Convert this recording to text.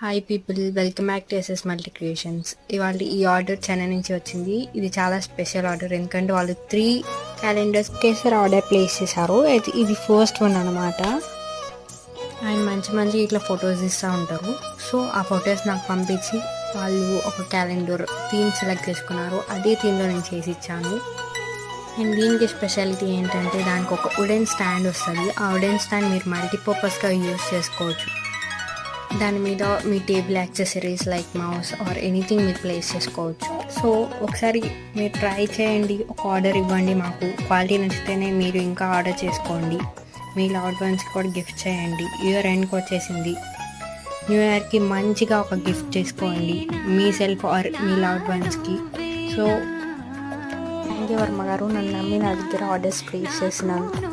Hi people, welcome back to S S multi creations. ఇవాళ ఈ order Chennai నుంచి వచ్చింది. ఇది చాలా స్పెషల్ ఆర్డర్, ఎందుకంటే వాళ్ళు 3 క్యాలెండర్స్ ఒకేసారి ఆర్డర్ ప్లేస్ చేశారు. ఇది ఫస్ట్ వన్ అనమాట. అండ్ మంచి ఇట్లా ఫొటోస్ ఇస్తూ ఉంటారు. సో ఆ ఫొటోస్ నాకు పంపించి వాళ్ళు ఒక క్యాలెండర్ థీమ్ సెలెక్ట్ చేసుకున్నారు. అదే థీమ్లో నేను చేసి ఇచ్చాను. అండ్ దీనికి స్పెషాలిటీ ఏంటంటే దానికి ఒక వుడెన్ స్టాండ్ వస్తుంది. ఆ వుడెన్ స్టాండ్ మీరు మల్టీపర్పస్గా యూజ్ చేసుకోవచ్చు. దాని మీద మీ table accessories like mouse or anything మీరు ప్లేస్ చేసుకోవచ్చు. సో ఒకసారి మీరు ట్రై చేయండి, ఒక ఆర్డర్ ఇవ్వండి. మాకు క్వాలిటీ నచ్చితేనే మీరు ఇంకా ఆర్డర్ చేసుకోండి. మీ లవ్డ్ వన్స్కి కూడా గిఫ్ట్ చేయండి. ఇయర్ ఎండ్కి వచ్చేసింది. న్యూ ఇయర్కి మంచిగా ఒక గిఫ్ట్ చేసుకోండి మీ సెల్ఫ్ ఆర్ మీ లవ్డ్ వన్స్కి. So thank you Varma garu, నన్ను నమ్మి నా దగ్గర ఆర్డర్స్ ప్లేస్ చేసినందుకు.